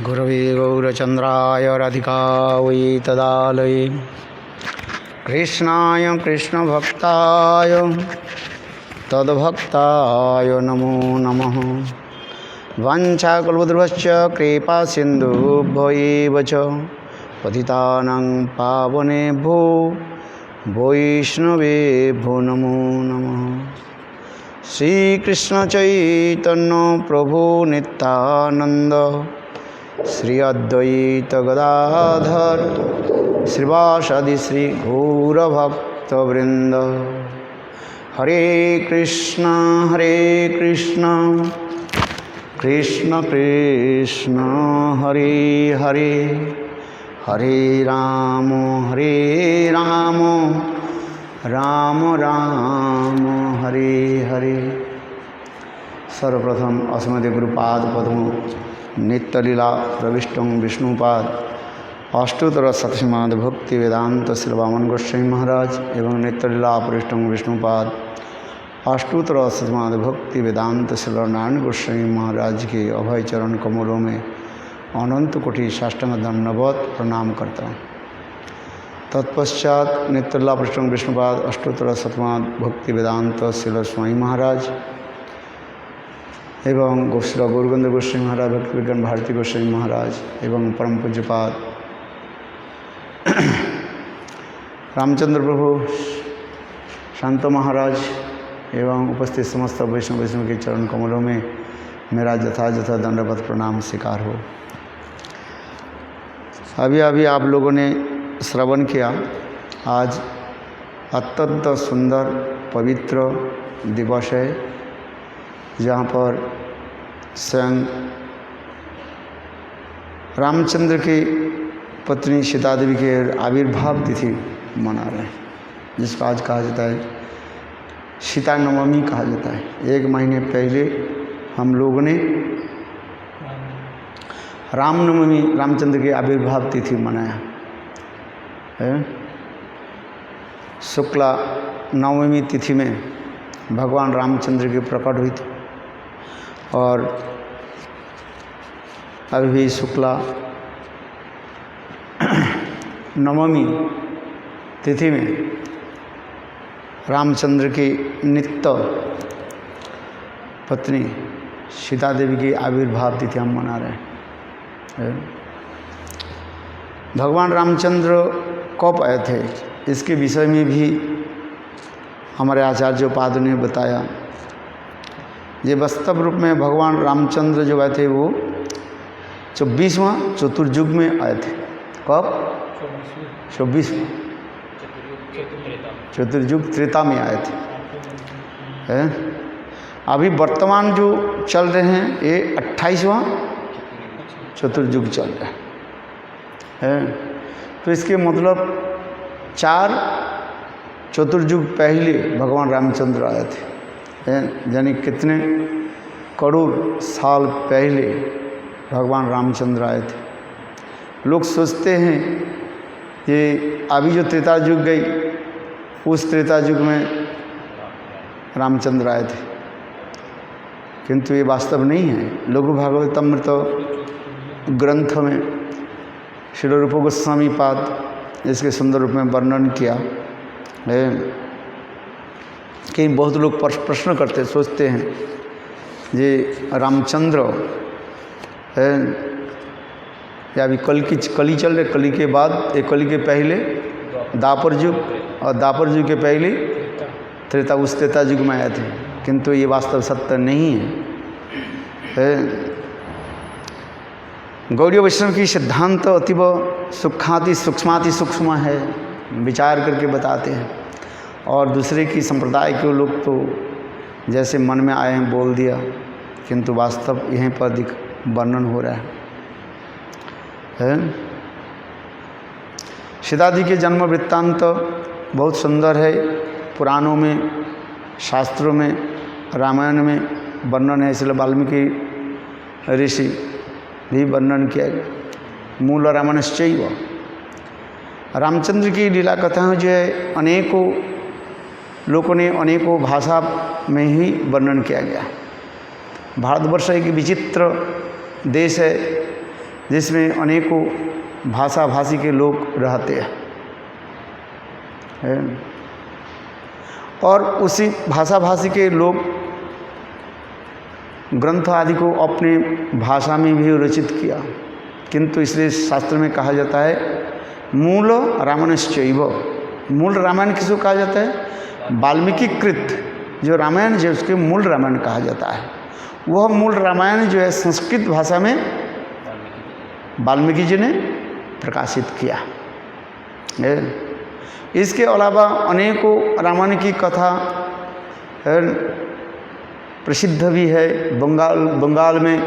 गुरवे गौरचन्द्राय राधिकायै तदालये कृष्णाय कृष्णभक्ताय तद्भक्ताय नमो नमः। वाञ्छाकल्पतरुश्च कृपासिन्धुभ्यो एव च पतितानां पावनेभ्यो वैष्णवेभ्यो नमो नमः। श्रीकृष्ण चैतन्य प्रभु नित्यानंद श्री अद्वैत गदाधर श्रीवासादि श्री गौरभक्तवृंद। हरे कृष्ण कृष्ण कृष्ण हरे हरे, हरे राम राम राम हरे हरे। सर्वप्रथम अस्मदीय गुरुपाद पद्म नित्यलीला प्रविष्टं विष्णुपाद अष्टोत्तर सतश्रीमद् भक्ति वेदांत श्री वामन गोस्वामी महाराज एवं नित्यलीला प्रविष्टं विष्णुपाद अष्टोत्तर सतश्रीमद् भक्ति वेदांत श्री नारायण गोस्वामी महाराज के अभय चरण कमलों में अनंत कोटि साष्टांग दंडवत प्रणाम करता हूँ। तत्पश्चात नित्यलीला प्रविष्टं विष्णुपाद अष्टोत्तर सतश्रीमद् भक्ति वेदांत श्री स्वामी महाराज एवं गोस्रा गौरगंध गोस्वामी महाराज भक्ति विज्ञान भारती गोस्वामी महाराज एवं परम पूज्यपाद रामचंद्र प्रभु शांत महाराज एवं उपस्थित समस्त वैष्णव के चरण कमलों में मेरा यथायथ दंडवत प्रणाम स्वीकार हो। अभी आप लोगों ने श्रवण किया। आज अत्यंत सुंदर पवित्र दिवस है जहाँ पर स्वयं रामचंद्र की पत्नी सीता देवी के आविर्भाव तिथि मना रहे हैं, जिसको आज कहा जाता है सीता नवमी कहा जाता है। एक महीने पहले हम लोगों ने रामनवमी रामचंद्र के आविर्भाव तिथि मनाया है। शुक्ला नवमी तिथि में भगवान रामचंद्र के प्रकट हुई थी और अभी भी शुक्ला नवमी तिथि में रामचंद्र की नित्य पत्नी सीता देवी की आविर्भाव तिथि हम मना रहे हैं। भगवान रामचंद्र कब आए थे इसके विषय में भी हमारे आचार्योपाद ने बताया। ये वास्तव रूप में भगवान रामचंद्र जो आए थे वो 24वां चतुर्युग में आए थे। कब? 24वां चतुर्युग त्रेता में आए थे। है? अभी वर्तमान जो चल रहे हैं ये 28वां चतुर्युग चल रहा है। तो इसके मतलब 4 चतुर्युग पहले भगवान रामचंद्र आए थे। यानी कितने करोड़ साल पहले भगवान रामचंद्र आए थे। लोग सोचते हैं कि अभी जो त्रेता युग गई उस त्रेता युग में रामचंद्र आए थे, किंतु ये वास्तव नहीं है। लघु भागवतमृत ग्रंथ में श्री रूप गोस्वामी पाद इसके सुंदर रूप में वर्णन किया है कि बहुत लोग प्रश्न करते सोचते हैं ये रामचंद्र है या अभी कली चल रहे, कली के बाद एक कली के पहले दापर युग और दापर युग के पहले त्रेता उस त्रेता युग में आए थे, किंतु ये वास्तव सत्य नहीं है। गौड़ीय वैष्णव की सिद्धांत अतीव सूक्ष्माति सूक्ष्म है, विचार करके बताते हैं। और दूसरे की संप्रदाय के लोग तो जैसे मन में आए हैं बोल दिया, किंतु वास्तव यहीं पर वर्णन हो रहा है। सीता जी के जन्म वृत्तांत बहुत सुंदर है। पुराणों में, शास्त्रों में, रामायण में वर्णन है। इसलिए वाल्मीकि ऋषि भी वर्णन किया गया। मूल रामायणश्चैव। रामचंद्र की लीला कथाएं जो है अनेकों लोगों ने अनेकों भाषा में ही वर्णन किया गया। भारतवर्ष एक विचित्र देश है। जिसमें अनेकों भाषा भाषी के लोग रहते हैं और उसी भाषा भाषी के लोग ग्रंथ आदि को अपने भाषा में भी रचित किया, किंतु इसलिए शास्त्र में कहा जाता है मूल रामायणश्चैव। मूल रामायण किसको कहा जाता है? वाल्मीकि कृत जो रामायण जो उसके मूल रामायण कहा जाता है। वह मूल रामायण जो है संस्कृत भाषा में वाल्मीकि जी ने प्रकाशित किया। इसके अलावा अनेकों रामायण की कथा प्रसिद्ध भी है। बंगाल में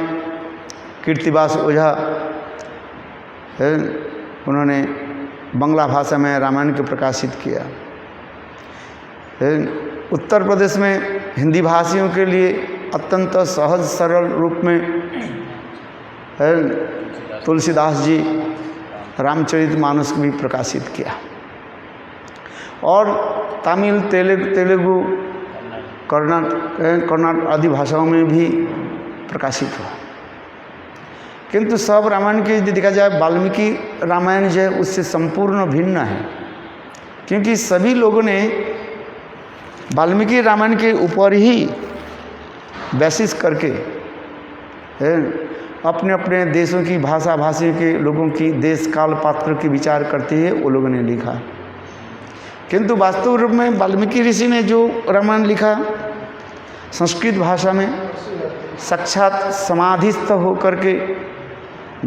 कीर्तिवास ओझा उन्होंने बंगला भाषा में रामायण को प्रकाशित किया। उत्तर प्रदेश में हिंदी भाषियों के लिए अत्यंत सहज सरल रूप में तुलसीदास जी रामचरितमानस भी प्रकाशित किया और तमिल तेलुगु कन्नड़ आदि भाषाओं में भी प्रकाशित हुआ। किंतु सब रामायण की यदि देखा जाए वाल्मीकि रामायण जो है उससे संपूर्ण भिन्न है, क्योंकि सभी लोगों ने वाल्मीकि रामायण के ऊपर ही बेसिस करके अपने अपने देशों की भाषा भाषियों के लोगों की देश काल पात्र की विचार करते हुए वो लोगों ने लिखा। किंतु वास्तव रूप में वाल्मीकि ऋषि ने जो रामायण लिखा संस्कृत भाषा में साक्षात समाधिस्थ होकर के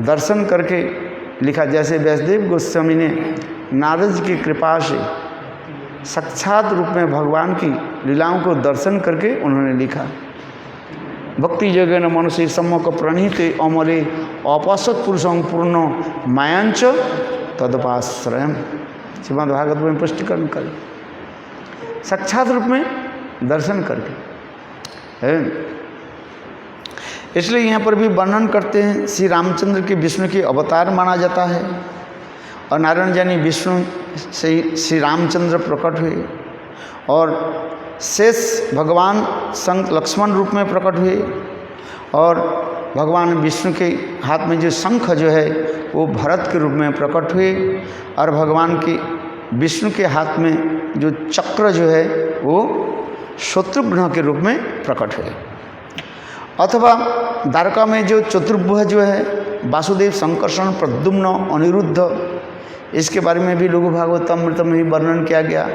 दर्शन करके लिखा। जैसे व्यासदेव गोस्वामी ने नारद जी की कृपा से साक्षात रूप में भगवान की लीलाओं को दर्शन करके उन्होंने लिखा। भक्ति जगन मनुष्य सम्मुख प्रणीत अमले अपसत पुरुषं पूर्ण मायांच तदपाश्रयम। श्रीमद् भागवत में पुष्टिकरण कर साक्षात रूप में दर्शन करके है। इसलिए यहाँ पर भी वर्णन करते हैं श्री रामचंद्र के विष्णु के अवतार माना जाता है और नारायण जानी विष्णु से श्री रामचंद्र प्रकट हुए और शेष भगवान संत लक्ष्मण रूप में प्रकट हुए और भगवान विष्णु के हाथ में जो शंख जो है वो भरत के रूप में प्रकट हुए और भगवान के विष्णु के हाथ में जो चक्र जो है वो शत्रुघ्न के रूप में प्रकट हुए। अथवा द्वारका में जो चतुर्भुज जो है वासुदेव संकर्षण प्रद्युम्न अनिरुद्ध, इसके बारे में भी लघु भागवतामृत में भी वर्णन किया गया।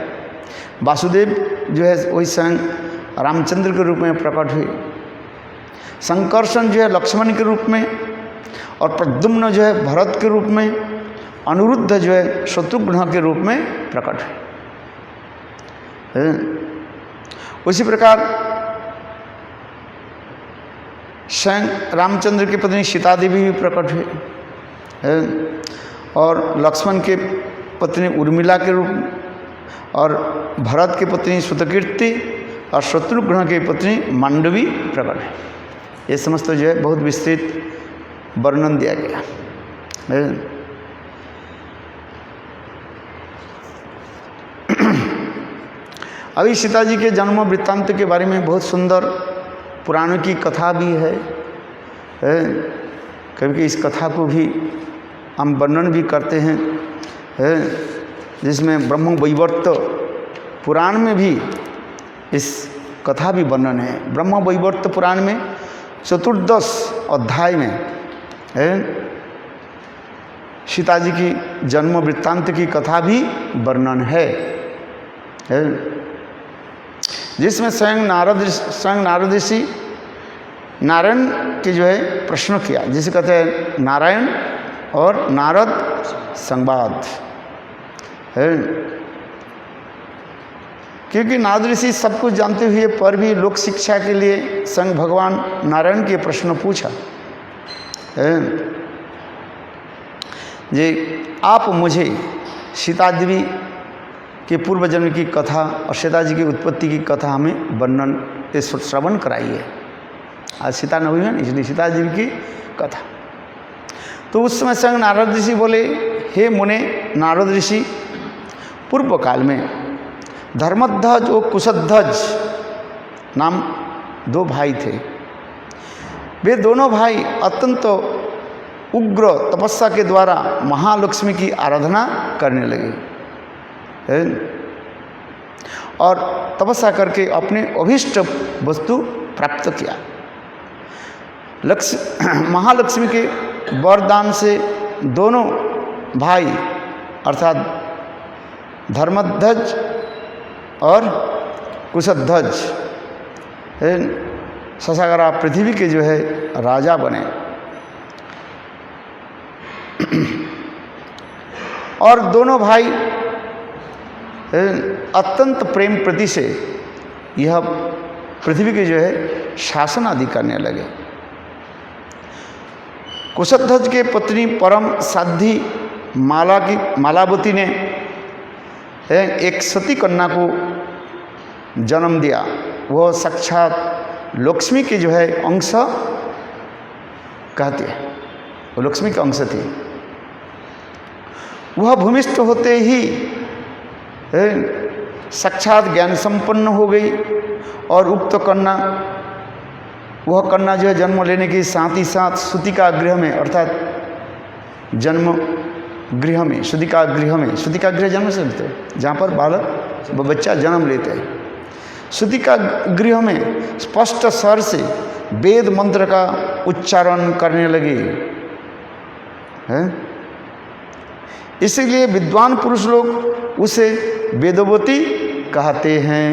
वासुदेव जो है वही स्वयं रामचंद्र के रूप में प्रकट हुए, संकर्षण जो है लक्ष्मण के रूप में और प्रद्युम्न जो है भरत के रूप में, अनिरुद्ध जो है शत्रुघ्न के रूप में प्रकट हुए। उसी प्रकार स्वयं रामचंद्र की पत्नी सीता देवी भी प्रकट हुए और लक्ष्मण के पत्नी उर्मिला के रूप में और भरत की पत्नी सुतकीर्ति और शत्रुघ्न की पत्नी मांडवी प्रकट है। ये समस्त जो है बहुत विस्तृत वर्णन दिया गया। अभी सीता जी के जन्म वृत्तांत के बारे में बहुत सुंदर पुराणों की कथा भी है। कभी इस कथा को भी हम वर्णन भी करते हैं, जिसमें ब्रह्म वैवर्त पुराण में भी इस कथा भी वर्णन है। ब्रह्म वैवर्त पुराण में 14 अध्याय में सीता जी की जन्म वृत्तांत की कथा भी वर्णन है, जिसमें स्वयं नारद ऋषि नारायण के जो है प्रश्न किया, जिसे कहते हैं नारायण और नारद संवाद है। क्योंकि नारद ऋषि सब कुछ जानते हुए पर भी लोक शिक्षा के लिए स्वयं भगवान नारायण के प्रश्न पूछा जे आप मुझे सीता देवी के पूर्व जन्म की कथा और सीता जी की उत्पत्ति की कथा हमें वर्णन श्रवण कराइए। आज सीता नवमी है, इसलिए सीता जी की कथा। तो उस समय स्वयं नारद ऋषि बोले, हे मुने नारद ऋषि, पूर्व काल में धर्मध्वज और कुशध्वज नाम 2 भाई थे। वे दोनों भाई अत्यंत उग्र तपस्या के द्वारा महालक्ष्मी की आराधना करने लगे और तपस्या करके अपने अभीष्ट वस्तु प्राप्त किया। महालक्ष्मी के वरदान से दोनों भाई अर्थात धर्मध्वज और कुशध्वज ससागरा पृथ्वी के जो है राजा बने और दोनों भाई अत्यंत प्रेम प्रति से यह पृथ्वी के जो है शासन आदि करने लगे। कुशध्वज के पत्नी परम साध्वी मालावती ने एक सती कन्या को जन्म दिया। वह साक्षात लक्ष्मी की जो है अंश कहती है, वो लक्ष्मी का अंश थी। वह भूमिष्ठ होते ही साक्षात ज्ञान संपन्न हो गई और उक्त कन्या वह कन्या जो है जन्म लेने के साथ ही साथ सूतिका गृह में अर्थात जन्म गृह में सूतिका गृह जन्म से लेते हैं जहाँ पर बालक बच्चा जन्म लेते हैं। सूतिका गृह में स्पष्ट स्वर से वेद मंत्र का उच्चारण करने लगे हैं। इसीलिए विद्वान पुरुष लोग उसे वेदवती कहते हैं।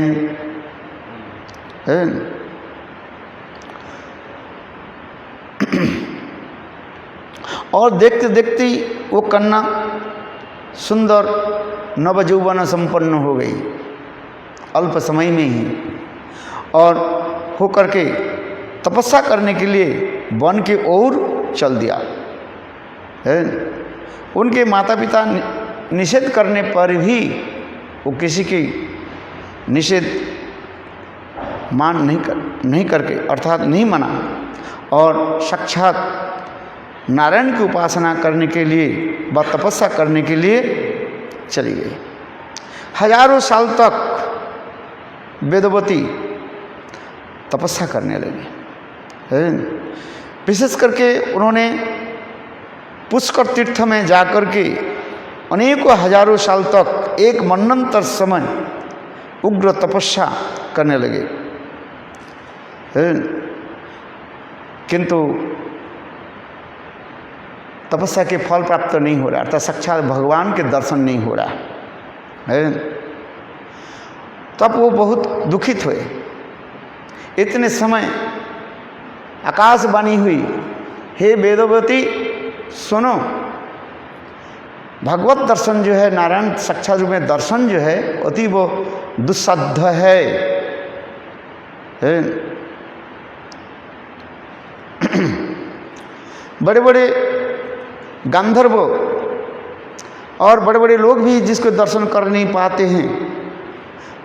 और देखते देखते वो कन्या सुंदर नवजौवन संपन्न हो गई अल्प समय में ही, और होकर के तपस्या करने के लिए वन की ओर चल दिया है। उनके माता पिता निषेध करने पर भी वो किसी की निषेध मान नहीं करके अर्थात नहीं माना और साक्षात नारायण की उपासना करने के लिए व तपस्या करने के लिए चली गई। हजारों साल तक वेदवती तपस्या करने लगी। विशेष करके उन्होंने पुष्कर तीर्थ में जाकर के अनेकों हजारों साल तक एक मनंतर समय उग्र तपस्या करने लगे, किंतु तपस्या के फल प्राप्त नहीं हो रहा, अर्थात साक्षात भगवान के दर्शन नहीं हो रहा है। तब वो बहुत दुखित हुए। इतने समय आकाशवाणी हुई, हे वेदवती सुनो, भगवत दर्शन जो है नारायण साक्षात रूप में दर्शन जो है अति वो दुस्साध्य है। बड़े बड़े गांधर्व और बड़े बड़े लोग भी जिसको दर्शन कर नहीं पाते हैं,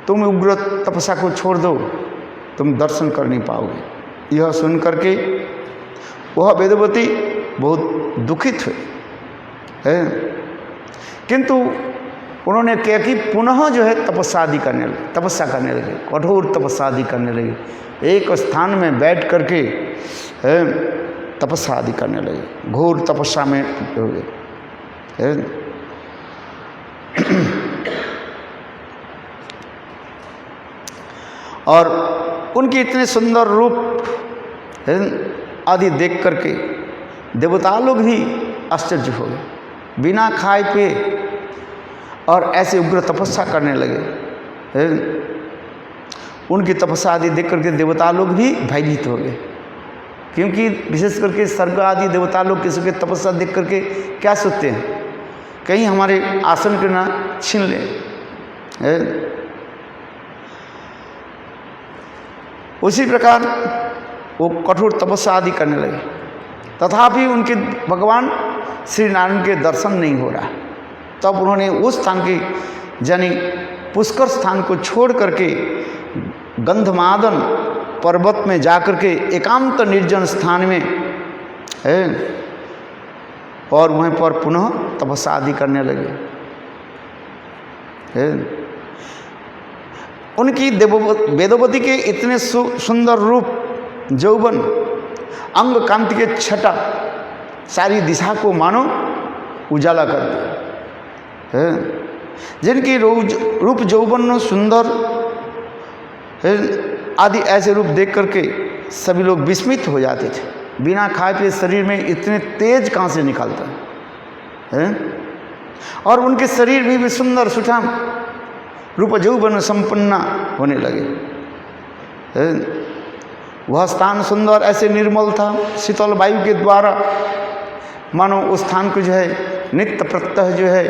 तुम उग्र तपस्या को छोड़ दो, तुम दर्शन कर नहीं पाओगे। यह सुन करके वह वेदवती बहुत दुखित हुए है, किंतु उन्होंने क्या कि पुनः जो है तपस्या करने लगे, कठोर तपस्या आदि करने लगे। एक स्थान में बैठ करके तपस्या आदि करने लगे, घोर तपस्या में हो गए। और उनके इतने सुंदर रूप आदि देख करके देवता लोग भी आश्चर्य हो गए, बिना खाए पिए और ऐसे उग्र तपस्या करने लगे। उनकी तपस्या आदि देख करके देवता लोग भी भयभीत हो गए, क्योंकि विशेष करके स्वर्ग आदि देवता लोग किसी के तपस्या देख करके क्या सोचते हैं, कहीं हमारे आसन को ना छीन ले। उसी प्रकार वो कठोर तपस्या आदि करने लगे, तथापि उनके भगवान श्री नारायण के दर्शन नहीं हो रहा। तब उन्होंने उस स्थान के यानी पुष्कर स्थान को छोड़ करके गंधमादन पर्वत में जाकर के एकांत निर्जन स्थान में है और वहीं पर पुनः तपस्या आदि करने लगे। उनकी वेदवती के इतने सुंदर रूप, यौवन, अंग कांति के छटा सारी दिशा को मानो उजाला कर दिया है। जिनकी रूप यौवन सुंदर है आदि ऐसे रूप देख करके सभी लोग विस्मित हो जाते थे। बिना खाए पिए शरीर में इतने तेज कहाँ से निकलता है? और उनके शरीर भी सुंदर सुठाम रूप यौवन संपन्न होने लगे है। वह स्थान सुंदर ऐसे निर्मल था, शीतल वायु के द्वारा मानो उस स्थान को जो है नित्य प्रत्यह जो है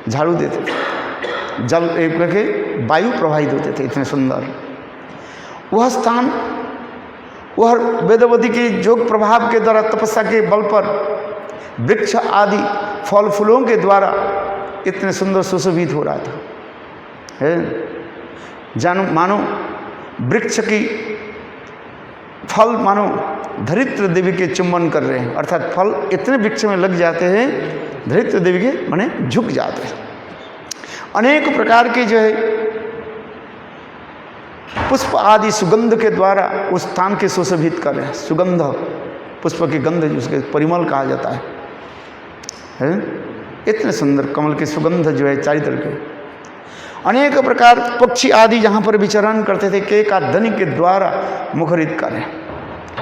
झाड़ू देते थे, जल एक करके वायु प्रवाहित होते थे, इतने सुंदर वह स्थान। वह वेदवती के योग प्रभाव के द्वारा तपस्या के बल पर वृक्ष आदि फल फूलों के द्वारा इतने सुंदर सुशोभित हो रहा था है। जानो मानो वृक्ष की फल मानो धरित्र देवी के चुंबन कर रहे हैं, अर्थात फल इतने वृक्ष में लग जाते हैं धरित्र देवी के माने झुक जाते हैं। अनेक प्रकार के जो है पुष्प आदि सुगंध के द्वारा उस स्थान के सुशोभित कर रहे हैं। सुगंध पुष्प की गंध उसके परिमल कहा जाता है। इतने सुंदर कमल की सुगंध जो है चारित्र के। अनेक प्रकार पक्षी आदि जहाँ पर विचरण करते थे के का ध्वनि के द्वारा मुखरित कर रहे हैं,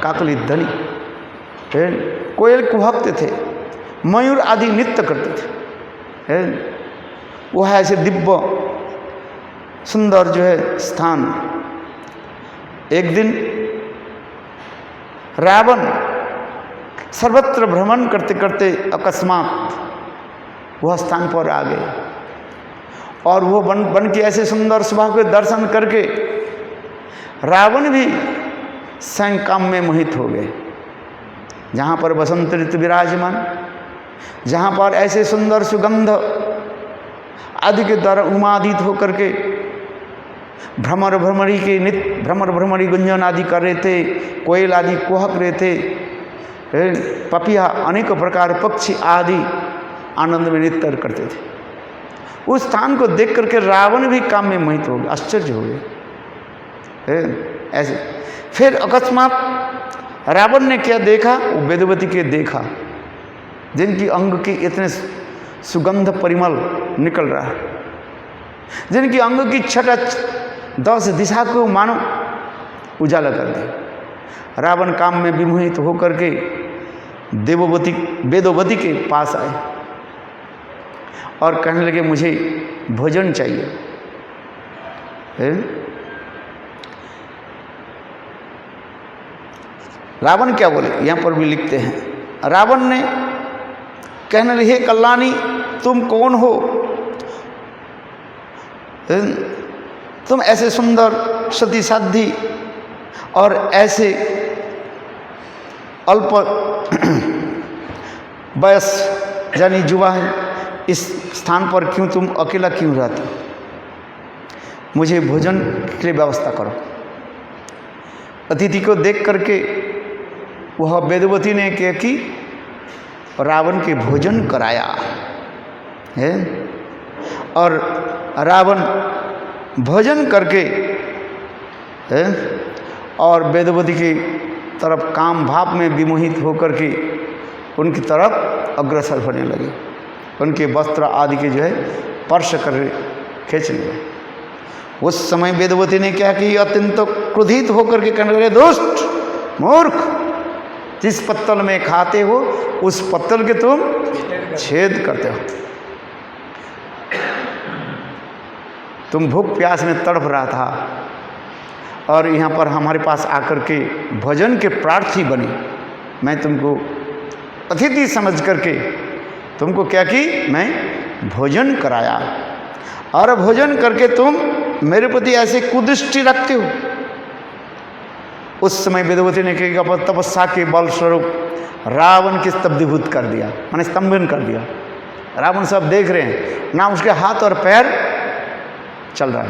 काकली ध्वनि। कोयल कुहकते थे, मयूर आदि नृत्य करते थे। वह ऐसे दिव्य सुंदर जो है स्थान। एक दिन रावण सर्वत्र भ्रमण करते करते अकस्मात वह स्थान पर आ गए और वो वन की ऐसे सुंदर शोभा के दर्शन करके रावण भी स्वयं काम में मोहित हो गए। जहाँ पर बसंत ऋतु विराजमान, जहाँ पर ऐसे सुंदर सुगंध आदि के द्वारा उमादित होकर के भ्रमर भ्रमरी गुंजन आदि कर रहे थे, कोयल आदि कुहक रहे थे, पपिया अनेक प्रकार पक्षी आदि आनंद में नृत्य करते थे। उस स्थान को देख करके रावण भी काम में मोहित हो गए, आश्चर्य हो गए ऐसे। फिर अकस्मात रावण ने क्या देखा? वो वेदवती के देखा जिनकी अंग की इतने सुगंध परिमल निकल रहा है, जिनकी अंग की छटा 10 दिशा को मानो उजाला कर दे। रावण काम में विमोहित होकर के वेदवती के पास आए और कहने लगे मुझे भोजन चाहिए। रावण क्या बोले यहाँ पर भी लिखते हैं। रावण ने कहने लगे, हे कल्याणी तुम कौन हो? तुम ऐसे सुंदर सती साध्वी और ऐसे अल्प वयस यानी युवा है, इस स्थान पर क्यों तुम अकेला क्यों रहते? मुझे भोजन के लिए व्यवस्था करो। अतिथि को देख करके वह वेदवती ने क्या कि रावण के भोजन कराया है। और रावण भोजन करके है और वेदवती की तरफ काम भाव में विमोहित होकर के उनकी तरफ अग्रसर होने लगे। उनके वस्त्र आदि के जो है स्पर्श कर खींचने लगे। उस समय वेदवती ने क्या कि अत्यंत क्रोधित होकर के कहने लगे, दुष्ट मूर्ख, जिस पत्तल में खाते हो उस पत्तल के तुम छेद करते हो। तुम भूख प्यास में तड़प रहा था और यहाँ पर हमारे पास आकर के भोजन के प्रार्थी बनी। मैं तुमको अतिथि समझ करके तुमको क्या की, मैं भोजन कराया और भोजन करके तुम मेरे प्रति ऐसे कुदृष्टि रखते हो। उस समय वेदवती ने क्या तपस्या के बल स्वरूप रावण के स्तब्धीभूत कर दिया, माने स्तंभन कर दिया। रावण सब देख रहे हैं, ना उसके हाथ और पैर चल रहा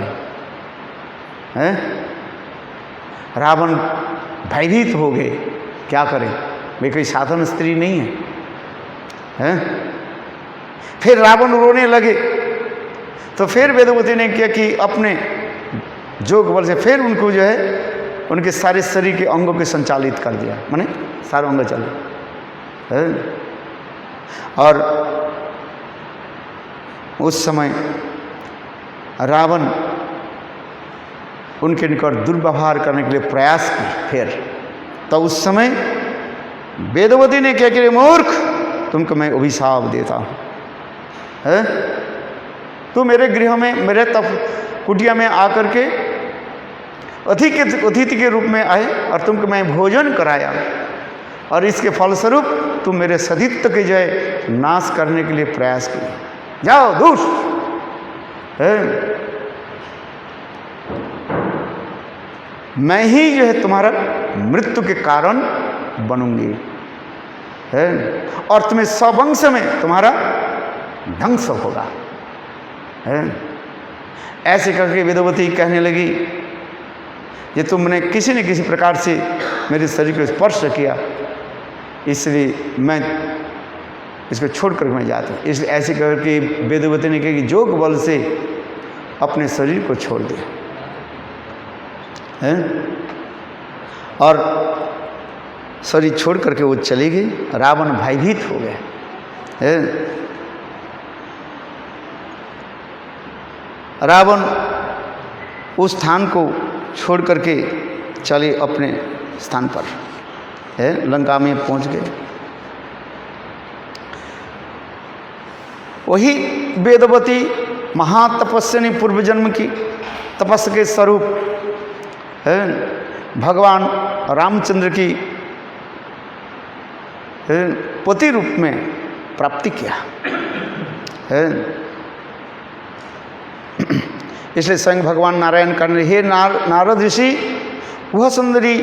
है। रावण भयभीत हो गए, क्या करें, वे कोई साधारण स्त्री नहीं है। फिर रावण रोने लगे तो फिर वेदवती ने क्या कि अपने जोग बल से फिर उनको जो है उनके सारे शरीर के अंगों को संचालित कर दिया, माने सारे अंग चले। है? और उस समय रावण उनके निकट दुर्व्यवहार करने के लिए प्रयास की। फिर तो उस समय वेदवती ने क्या कि मूर्ख, तुमको मैं अभिशाप देता हूँ, है? तू मेरे गृह में, मेरे कुटिया में आकर के अतिथि के रूप में आए और तुमको मैं भोजन कराया, और इसके फलस्वरूप तुम मेरे सतीत्व के जो है नाश करने के लिए प्रयास किए। जाओ दूर, है? मैं ही जो है तुम्हारा मृत्यु के कारण बनूंगी, है? और तुम्हें स्ववंश में तुम्हारा ध्वंस होगा, है? ऐसे करके वेदवती कहने लगी, ये तुमने किसी न किसी प्रकार से मेरे शरीर को स्पर्श किया, इसलिए मैं इसको छोड़ कर मैं जाता हूँ। इसलिए ऐसे करके वेदवती ने कहा कि जोग बल से अपने शरीर को छोड़ दिया, है? और शरीर छोड़ करके वो चली गई। रावण भयभीत हो गया, है? रावण उस स्थान को छोड़ करके चले अपने स्थान पर, है? लंका में पहुंच गए। वही वेदवती महातपस्विनी पूर्व जन्म की तपस्या के स्वरूप, है? भगवान रामचंद्र की पति रूप में प्राप्ति किया, है? इसलिए स्वयं भगवान नारायण कहने, हे नारद ऋषि, वह सुंदरी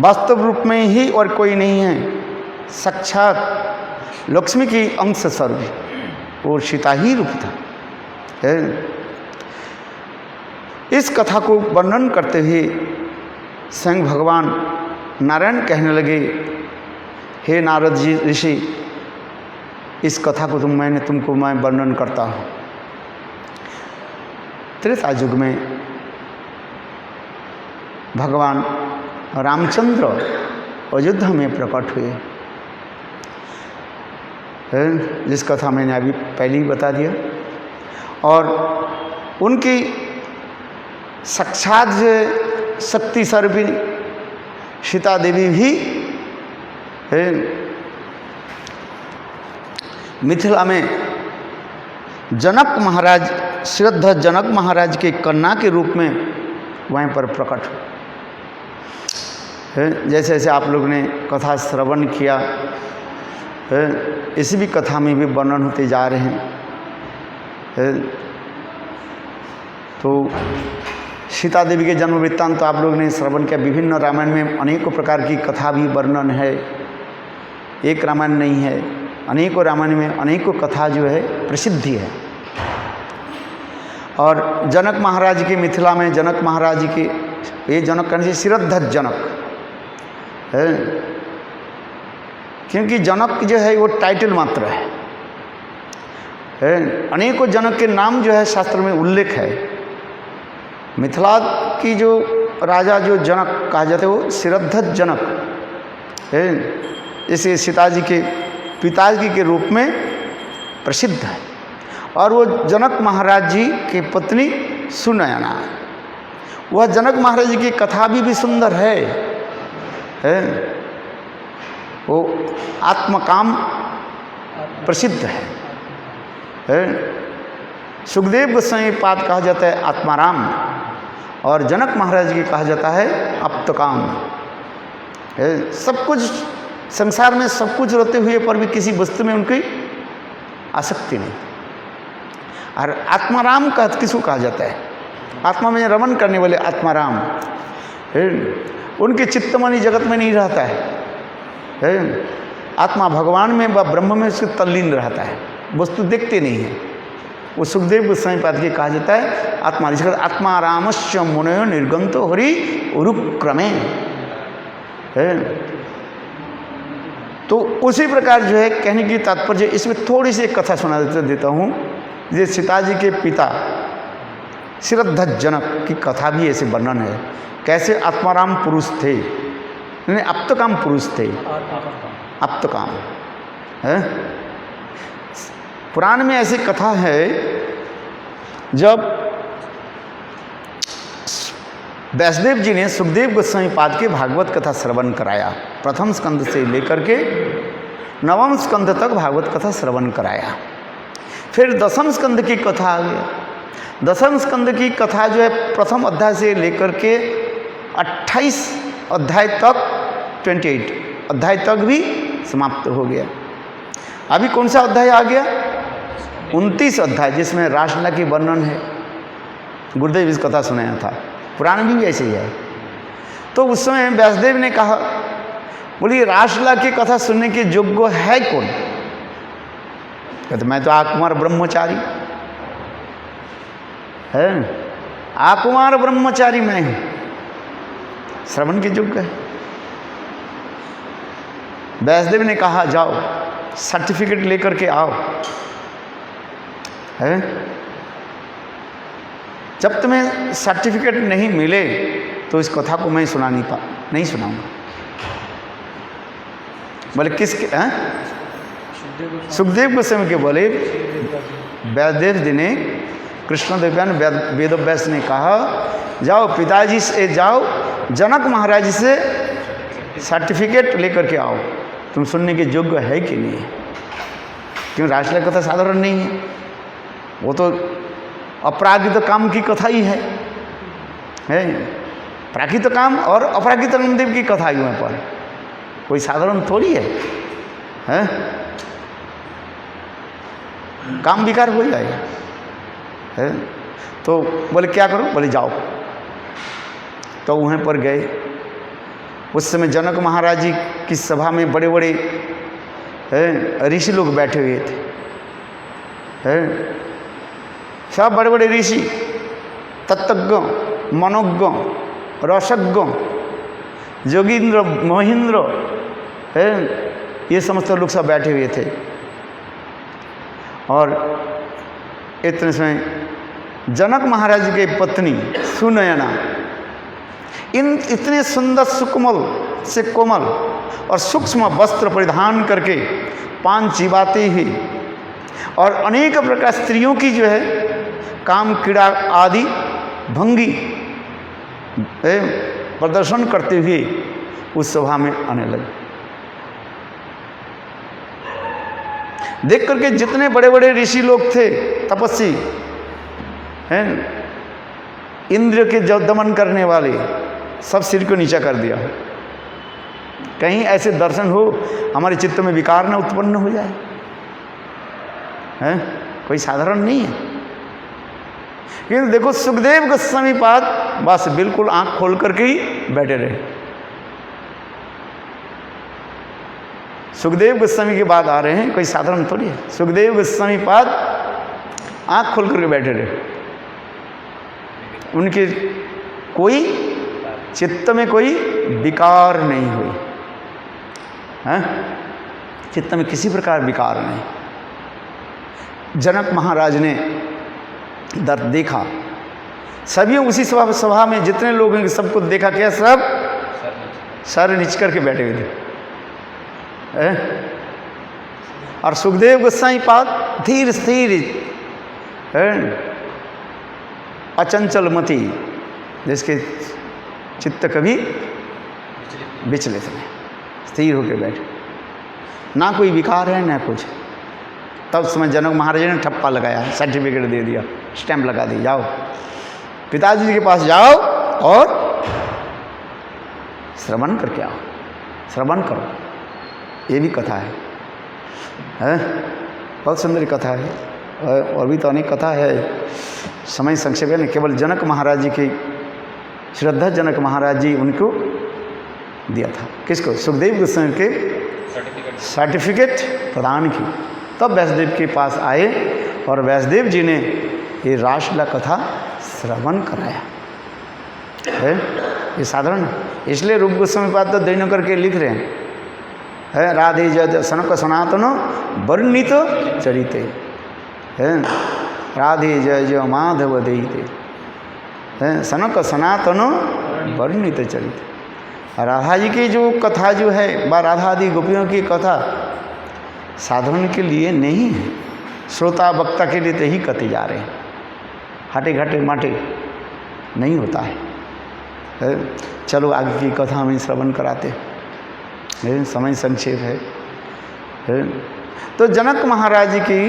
वास्तव रूप में ही और कोई नहीं है, साक्षात लक्ष्मी की अंश स्वरूप और सीता ही रूप था, है? इस कथा को वर्णन करते हुए स्वयं भगवान नारायण कहने लगे, हे नारद जी ऋषि, इस कथा को तुमको मैं वर्णन करता हूँ। त्रेता युग में भगवान रामचंद्र अयोध्या में प्रकट हुए, जिस कथा मैंने अभी पहले ही बता दिया। और उनकी साक्षात शक्ति स्वरूपिणी सीता देवी भी मिथिला में जनक महाराज, श्रद्धा जनक महाराज के कन्या के रूप में वहीं पर प्रकट है। जैसे जैसे आप लोग ने कथा श्रवण किया है, इसी भी कथा में भी वर्णन होते जा रहे हैं। तो सीता देवी के जन्म वृत्तांत तो आप लोग ने श्रवण किया। विभिन्न रामायण में अनेकों प्रकार की कथा भी वर्णन है, एक रामायण नहीं है, अनेकों रामायण में अनेकों कथा जो है प्रसिद्धि है। और जनक महाराज के, मिथिला में जनक महाराज के, ये जनक कहने से श्रद्धा जनक है, क्योंकि जनक जो है वो टाइटल मात्र है। अनेकों जनक के नाम जो है शास्त्र में उल्लेख है। मिथिला की जो राजा जो जनक कहा जाता है वो श्रद्धा जनक है, इसे सीता जी के पिताजी के रूप में प्रसिद्ध है। और वो जनक महाराज जी की पत्नी सुनयना, वह जनक महाराज जी की कथा भी सुंदर है। वो आत्मकाम प्रसिद्ध है। सुखदेव गोस्वामी पाद कहा जाता है आत्माराम, और जनक महाराज की कहा जाता है आप्तकाम। सब कुछ संसार में सब कुछ रहते हुए पर भी किसी वस्तु में उनकी आसक्ति नहीं। और आत्माराम का किसको कहा जाता है? आत्मा में रमन करने वाले आत्माराम, उनके चित्तमणि जगत में नहीं रहता है। आत्मा भगवान में व ब्रह्म में उसके तल्लीन रहता है, वस्तु देखते नहीं है। वो सुखदेव गोस्वामी पाद के कहा जाता है आत्मा, जिसका आत्मारामस्य मुनयो निर्गंतो हरि उरुक्रमे है। तो उसी प्रकार जो है कहने की तात्पर्य, इसमें थोड़ी सी एक कथा सुना देता हूँ। ये सीता जी के पिता श्रद्धा जनक की कथा भी ऐसे वर्णन है, कैसे आत्माराम पुरुष थे, यानी आप्तकाम पुरुष थे। आप्तकाम है। पुराण में ऐसी कथा है, जब व्यासदेव जी ने सुखदेव गोस्वामी पाद के भागवत कथा श्रवण कराया, प्रथम स्कंद से लेकर के नवम स्कंद तक भागवत कथा श्रवण कराया। फिर दसम स्कंद की कथा आ गया। दसम स्कंद की कथा जो है प्रथम अध्याय से लेकर के 28 अध्याय तक, 28 अध्याय तक भी समाप्त हो गया। अभी कौन सा अध्याय आ गया? 29 अध्याय, जिसमें रासलीला की वर्णन है। गुरुदेव इस कथा सुनाया था, पुराण भी ऐसे ही है। तो उस समय व्यासदेव ने कहा, बोली रासलीला की कथा सुनने के योग्य है कौन? कहते मैं तो आकुमार ब्रह्मचारी है, आकुमार ब्रह्मचारी मैं हूं, श्रवण के योग्य है। व्यासदेव ने कहा जाओ सर्टिफिकेट लेकर के आओ, है जब तुम्हें सर्टिफिकेट नहीं मिले तो इस कथा को मैं नहीं सुनाऊंगा। बोले किसके? सुखदेव गोस्वामी के बोले व्यासदेव जी ने, कृष्णदेवयान वेदव्यास ने कहा जाओ पिताजी से जाओ, जनक महाराज से सर्टिफिकेट लेकर के आओ, तुम सुनने के योग्य है कि नहीं है। क्यों? रासलीला कथा साधारण नहीं है, वो तो अपरागित काम की कथा ही है। प्राकृत काम और अपराकृत नामदेव की कथा ही वहाँ पर, कोई साधारण थोड़ी है? काम विकार हो जाएगा, है? तो बोले क्या करूं? बोले जाओ। तो वहाँ पर गए। उस समय जनक महाराज जी की सभा में बड़े बड़े ऋषि लोग बैठे हुए थे, सब बड़े बड़े ऋषि, तत्वज्ञ, मनोज्ञ, रसज्ञ, जोगींद्र, महेंद्र, ये समस्त लोग सब बैठे हुए थे। और इतने समय जनक महाराज के पत्नी सुनयना इतने सुंदर सुकोमल से कोमल और सूक्ष्म वस्त्र परिधान करके पान चिबाते ही और अनेक प्रकार स्त्रियों की जो है काम क्रीड़ा आदि भंगी प्रदर्शन करते हुए उस सभा में आने लगे। देख करके जितने बड़े बड़े ऋषि लोग थे, तपस्वी हैं, इंद्र के जो दमन करने वाले, सब सिर को नीचा कर दिया। कहीं ऐसे दर्शन हो हमारे चित्त में विकार न उत्पन्न हो जाए, हैं? कोई साधारण नहीं है। लेकिन देखो सुखदेव गोस्वामी पाद बस बिल्कुल आंख खोल करके ही बैठे रहे। सुखदेव गोस्वामी के बाद आ रहे हैं, कोई साधारण थोड़ी है। सुखदेव गोस्वामी पाद आंख खोल करके बैठे रहे। उनके कोई चित्त में कोई विकार नहीं हुई, हैं? चित्त में किसी प्रकार विकार नहीं। जनक महाराज ने दर्द देखा, सभी उसी सभा में जितने लोग हैं सबको देखा, क्या सब सर नीच करके बैठे हुए थे। और सुखदेव गोस्वामी पाद धीर स्थिर, अचंचल मति, जिसके चित्त कभी विचलित नहीं, स्थिर होकर बैठे, ना कोई विकार है ना कुछ। तब समय जनक महाराज ने ठप्पा लगाया, सर्टिफिकेट दे दिया, स्टैंप लगा दी, जाओ पिताजी के पास जाओ और श्रवण करके आओ, श्रवण करो। ये भी कथा है, बहुत सुंदर कथा है। और भी तो अनेक कथा है, समय संक्षेप है। केवल जनक महाराज जी की श्रद्धा जनक महाराज जी उनको दिया था, किसको? सुखदेव गोस्वामी के सर्टिफिकेट प्रदान की। तब व्यासदेव के पास आए और व्यासदेव जी ने ये रासलीला कथा श्रवण कराया है। ये साधारण है, इसलिए रूप गोस्वामी पाद तो दैन्य करके लिख रहे हैं, है राधे जय सनक सनातन वर्णित चरिते, है राधे जय जय माधव देते, है सनक सनातन वर्णित चरिते। राधा जी की जो कथा जो है व राधा आदि गोपियों की कथा साधारण के लिए नहीं है, श्रोता वक्ता के लिए तो ही कथे जा रहे हैं, हटे घटे माटे नहीं होता है। चलो आगे की कथा हमें श्रवण कराते हैं, समय संक्षेप है। तो जनक महाराज की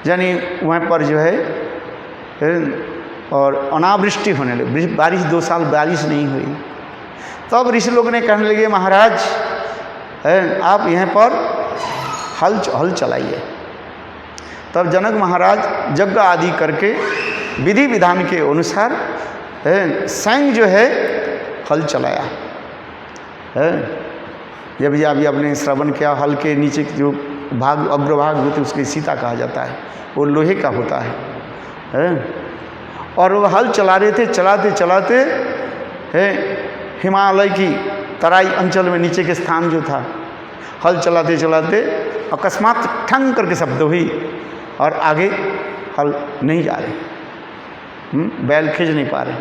यानी वहाँ पर जो है और अनावृष्टि होने लगी, बारिश 2 साल बारिश नहीं हुई। तब ऋषि लोग ने कहने लगे महाराज आप यहाँ पर हल चलाइए। तब जनक महाराज यज्ञ आदि करके विधि विधान के अनुसार स्वयं जो है हल चलाया है। जब भी अभी आपने श्रवण किया, हल के नीचे जो भाग अग्रभाग होते उसके सीता कहा जाता है, वो लोहे का होता है। और वो हल चला रहे थे, चलाते हिमालय की तराई अंचल में नीचे के स्थान जो था, हल चलाते अकस्मात ठंग करके शब्द हुई और आगे हल नहीं जा रहे, बैल खींच नहीं पा रहे।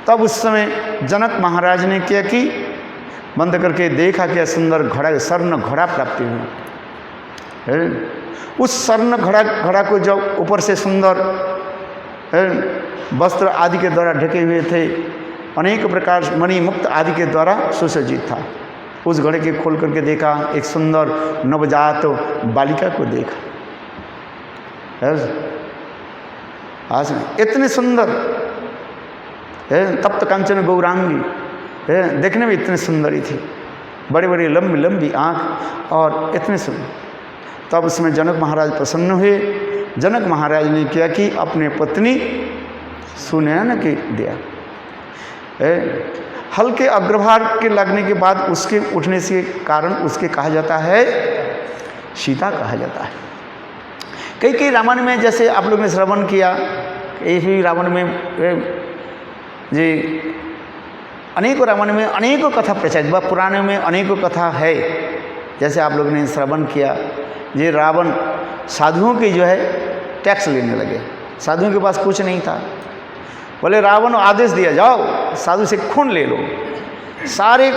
तब उस समय जनक महाराज ने क्या कि बंद करके देखा क्या सुंदर घड़ा, स्वर्ण घड़ा प्राप्ति हुई। उस स्वर्ण घड़ा को जब ऊपर से सुंदर वस्त्र आदि के द्वारा ढके हुए थे, अनेक प्रकार मणि मुक्त आदि के द्वारा सुसज्जित था। उस घड़े के खोल करके देखा, एक सुंदर नवजात बालिका को देखा। आज इतने सुंदर तप्त कांचन गौरांगी, देखने में इतने सुंदरी थी, बड़े बड़े लंबी लंबी आँख और इतने सुंदर। तब उसमें जनक महाराज प्रसन्न हुए। जनक महाराज ने क्या कि अपने पत्नी सुनयना के दिया। हल्के अग्रभाग के लगने के बाद उसके उठने से कारण उसके कहा जाता है सीता कहा जाता है। कई रामायण में जैसे आप लोग ने श्रवण किया, यही रामायण में जी अनेकों रामायण में अनेकों कथा प्रचलित, वह पुराने में अनेकों कथा है। जैसे आप लोग ने श्रवण किया, ये रावण साधुओं की जो है टैक्स लेने लगे। साधुओं के पास कुछ नहीं था, बोले रावण आदेश दिया जाओ साधु से खून ले लो। सारे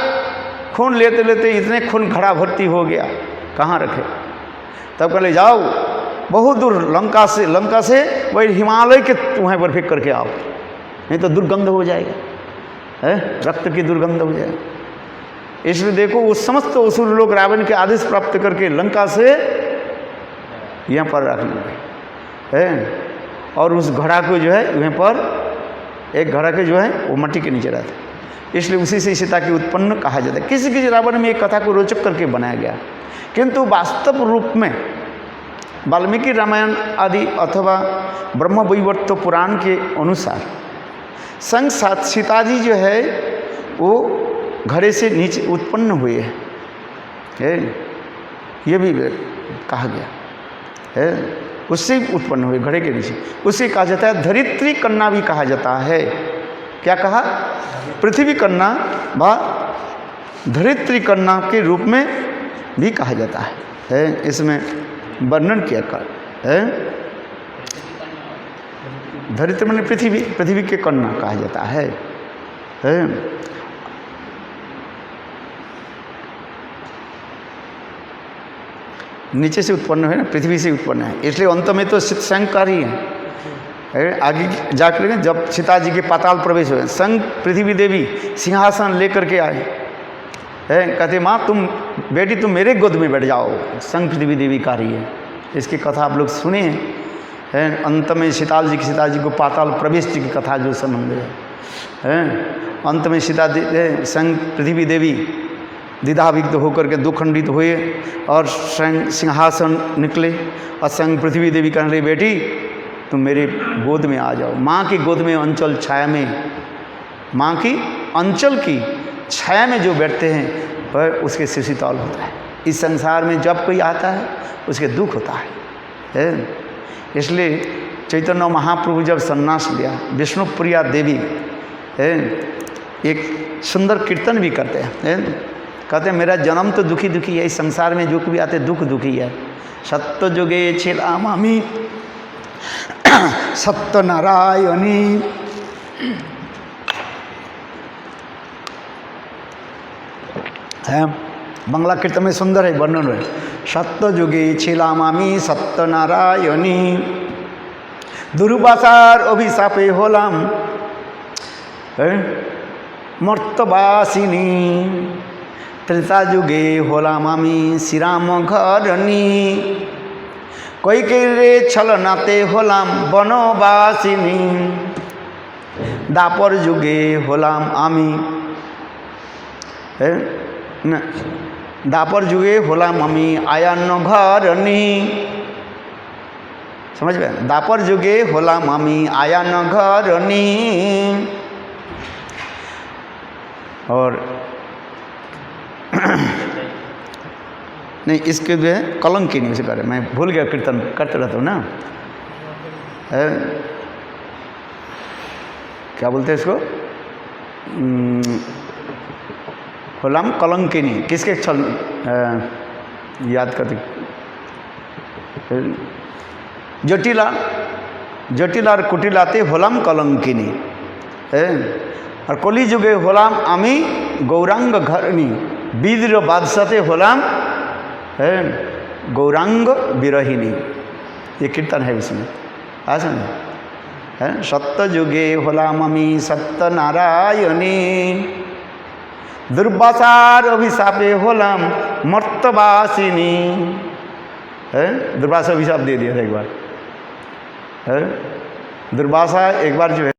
खून लेते लेते इतने खून घड़ा भर्ती हो गया, कहाँ रखे। तब कहले जाओ बहुत दूर लंका से वही हिमालय के वहाँ पर फेंक करके आओ, नहीं तो दुर्गंध हो जाएगा, है रक्त की दुर्गंध हो जाएगा। इसलिए देखो उस समस्त असुर लोग रावण के आदेश प्राप्त करके लंका से यहाँ पर रख लिए है। और उस घड़ा को जो है वहाँ पर एक घड़ा के जो है वो मट्टी के नीचे रहता है, इसलिए उसी से सीता की उत्पन्न कहा जाता है। किसी रावण में एक कथा को रोचक करके बनाया गया, किंतु वास्तव रूप में वाल्मीकि रामायण आदि अथवा ब्रह्म वैवर्त पुराण के अनुसार संग साथ सीता जी जो है वो घड़े से नीचे उत्पन्न हुए है, ये भी कहा गया है। उससे उत्पन्न हुए घड़े के नीचे, उसे कहा जाता है धरित्री कन्या भी कहा जाता है। क्या कहा? पृथ्वी कन्या व धरित्री कन्या के रूप में भी कहा जाता है। इसमें वर्णन किया कर है। धरित्री माने पृथ्वी के कन्या कहा जाता है। नीचे से उत्पन्न है ना, पृथ्वी से उत्पन्न है, इसलिए अंत में तो शंकर ही है। आगे जाकर जब सीता जी के पाताल प्रवेश हुए, संग पृथ्वी देवी सिंहासन लेकर के आए हैं, कहते माँ तुम बेटी तुम मेरे गोद में बैठ जाओ, संग पृथ्वी देवी का रही है। इसकी कथा आप लोग सुने हैं। अंत में सीता जी को पाताल प्रवेश की कथा जो संबंध है। अंत में सीता संग पृथ्वी देवी द्विधाविग्ध होकर के 2 खंडित हुए और स्वयं सिंहासन निकले और संग पृथ्वी देवी कहने लगी बेटी तुम मेरे गोद में आ जाओ। माँ की गोद में अंचल छाया में, माँ की अंचल की छाया में जो बैठते हैं वह उसके शीतल होता है। इस संसार में जब कोई आता है उसके दुख होता है। इसलिए चैतन्य महाप्रभु जब सन्यास लिया, विष्णुप्रिया देवी एक सुंदर कीर्तन भी करते हैं। कहते हैं मेरा जन्म तो दुखी दुखी है, इस संसार में जो भी आते दुख दुखी है। सत्य जुगे छिलामी सत्य नारायणी है। बांग्ला कीर्तन में सुंदर है वर्णन है। सत्य जुगे छिलाम आमी सत्यनारायणी, दुर्वासार अभिशापे हलाम मर्तबासिनी, त्रेता जुगे हलाम आमी श्रीराम घरणी, कैकेयीर छलनाते हलाम बनबासिनी, दापर जुगे हलाम आमी ना दापर जुगे हलाम आमी आयन घरणी, समझ गए? दापर जुगे हलाम आमी आयन घरणी। और नहीं, इसके जो है कलंकी नहीं उसे करे, मैं भूल गया, कीर्तन करते रहता हूँ ना। है क्या बोलते हैं इसको? होलाम कलंकिनी, किसके छल याद करते? जटिला जटिला और कुटिलाते होलाम कलंकिनी है। और कली जुगे होलाम आमी गौरांग घरणी, विद्र बादशाते होलाम है गौरांग विरहिणी। ये कीर्तन है इसमें, ऐसा है। सत्य जुगे हलाम आमी सत्यनारायणी, दुर्वासार अभिशापे हलाम मर्तबासिनी। है दुर्वासा अभिशाप दे दिया था एक बार, है दुर्वासा एक बार जो है